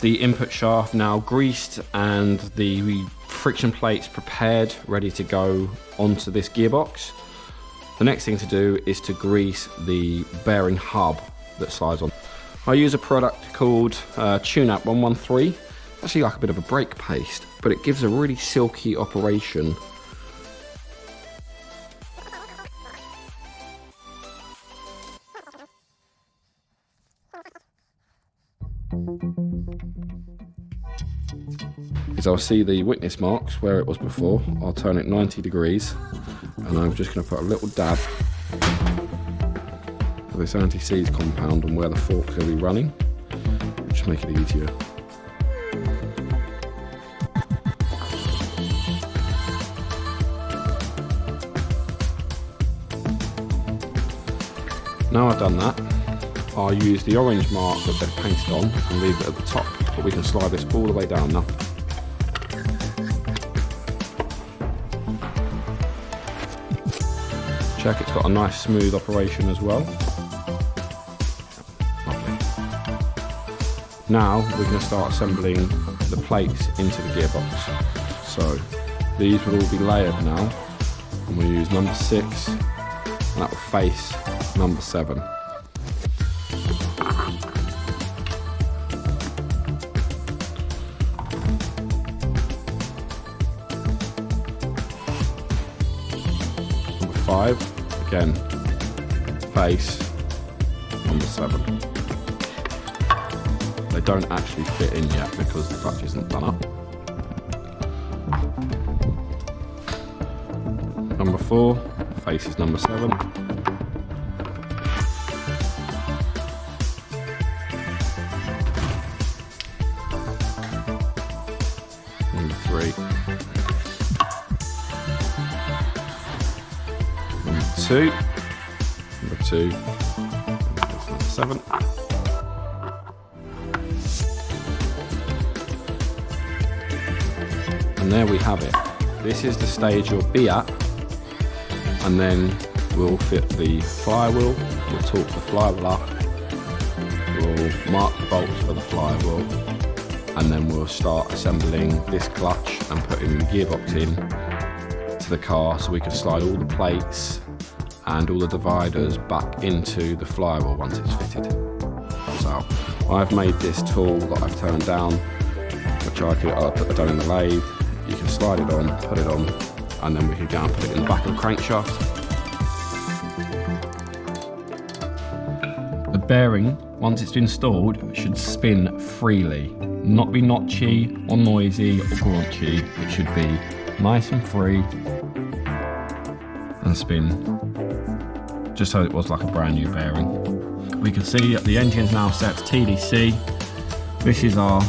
That's the input shaft now greased and the friction plates prepared, ready to go onto this gearbox. The next thing to do is to grease the bearing hub that slides on. I use a product called Tune-Up 113. Actually like a bit of a brake paste, but it gives a really silky operation. Because I'll see the witness marks where it was before. I'll turn it 90 degrees and I'm just going to put a little dab of this anti-seize compound on where the fork's going to be running. Just make it easier. Now I've done that, I'll use the orange mark that they've painted on and leave it at the top, but we can slide this all the way down now. Check it's got a nice smooth operation as well. Lovely. Now we're going to start assembling the plates into the gearbox. So these will all be layered now, and we'll use number 6 and that will face number 7. Number 5, again, face number 7. They don't actually fit in yet because the clutch isn't done up. Number 4, face is number 7. Number 3. Number 2. Number 2. Number 7. And there we have it. This is the stage you'll be at, and then we'll fit the flywheel, we'll torque the flywheel up, we'll mark the bolts for the flywheel, and then we'll start assembling this clutch and putting the gearbox in to the car so we can slide all the plates and all the dividers back into the flywheel once it's fitted. So I've made this tool that I've turned down, which I'll put down in the lathe. You can slide it on, put it on, and then we can go and put it in the back of the crankshaft. The bearing, once it's installed, should spin freely, not be notchy or noisy or graunchy. It should be nice and free and spin just so it was like a brand new bearing. We can see the engine's now set to TDC. This is our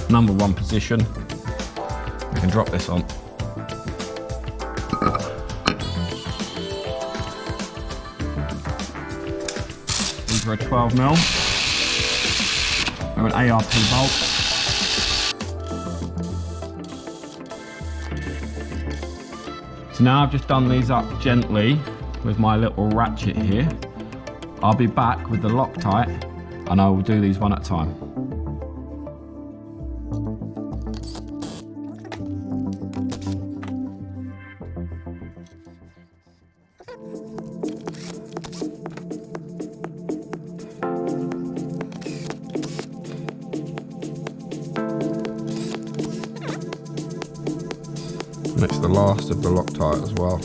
number 1 position. We can drop this on. These are a 12mm. They're an ARP bolt. So now I've just done these up gently with my little ratchet here. I'll be back with the Loctite and I will do these one at a time. And it's the last of the Loctite as well.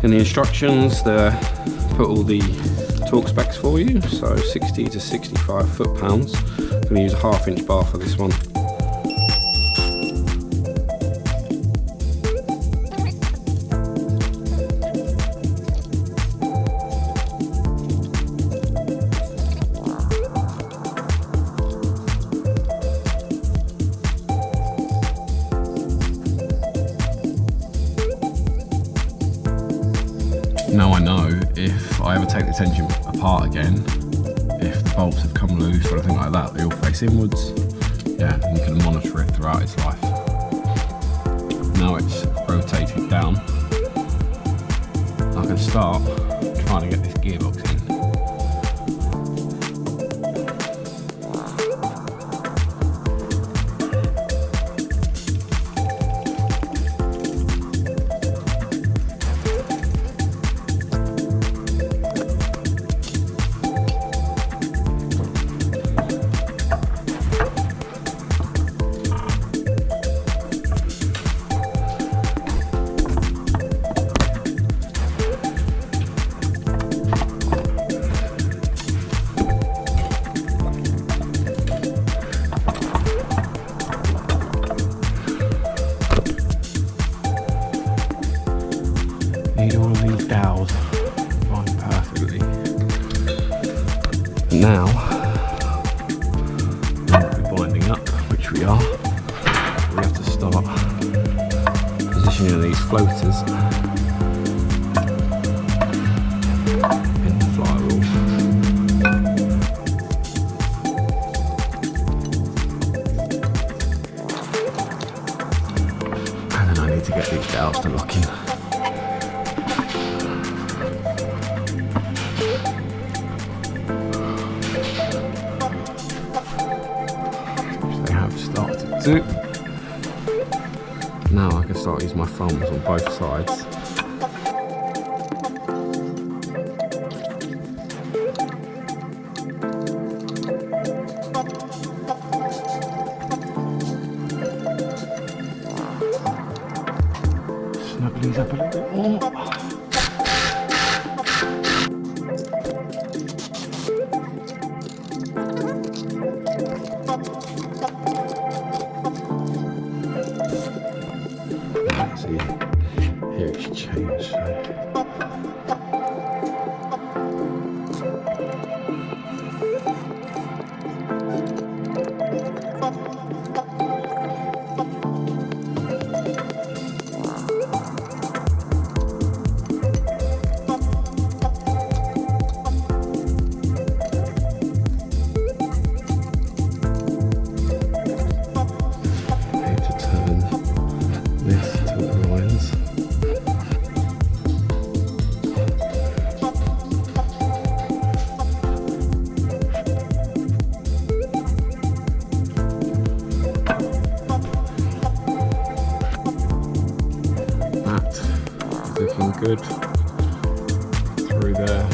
In the instructions, they put all the torque specs for you, so 60 to 65 foot-pounds. I'm going to use a 1/2 inch bar for this one. Now I know if I ever take this engine apart again, if the bolts have come loose or anything like that, they all face inwards. Yeah, and you can monitor it throughout its life. Now it's rotated down. I can start trying to get this gearbox in. Need all of these dowels line perfectly. Now, we're binding up, which we are. We have to start positioning these floaters in the flywheel. And then I need to get these dowels to lock in. Started to. Now I can start using my thumbs on both sides. Snug these up a little bit more. See, here it's changed. Looking good through there.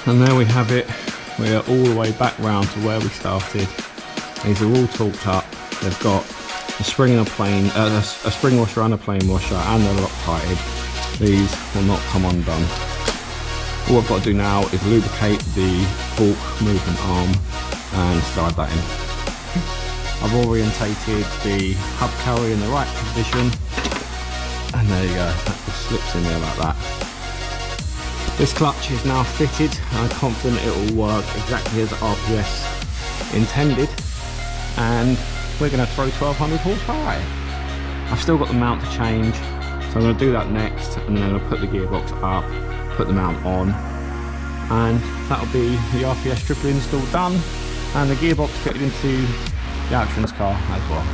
And there we have it. We are all the way back round to where we started. These are all torqued up. They've got a spring and a plane, a spring washer and a plane washer, and they're Loctited. These will not come undone. All I've got to do now is lubricate the fork movement arm and slide that in. I've orientated the hub carry in the right position, and there you go, that just slips in there like that. This clutch is now fitted, and I'm confident it will work exactly as RPS intended, and we're going to throw 1200 horsepower at it. I've still got the mount to change, so I'm going to do that next, and then I'm going to put the gearbox up, put the mount on, and that'll be the RPS triple install done, and the gearbox fitted into the Action's car as well.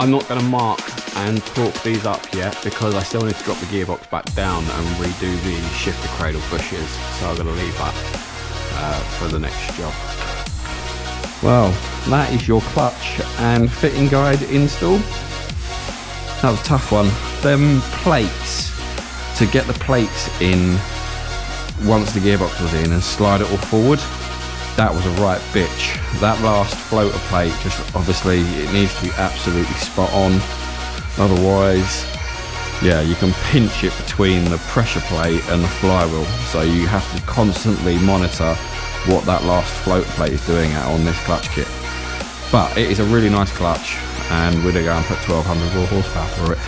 I'm not going to mark and torque these up yet because I still need to drop the gearbox back down and redo the shifter cradle bushes, so I'm going to leave that for the next job. Well, that is your clutch and fitting guide install. That was a tough one. Them plates, to get the plates in once the gearbox was in and slide it all forward, that was a right bitch. That last floater plate, just obviously it needs to be absolutely spot on, otherwise yeah, you can pinch it between the pressure plate and the flywheel, so you have to constantly monitor what that last floater plate is doing on this clutch kit. But it is a really nice clutch, and we're going to go and put 1200 raw horsepower for it.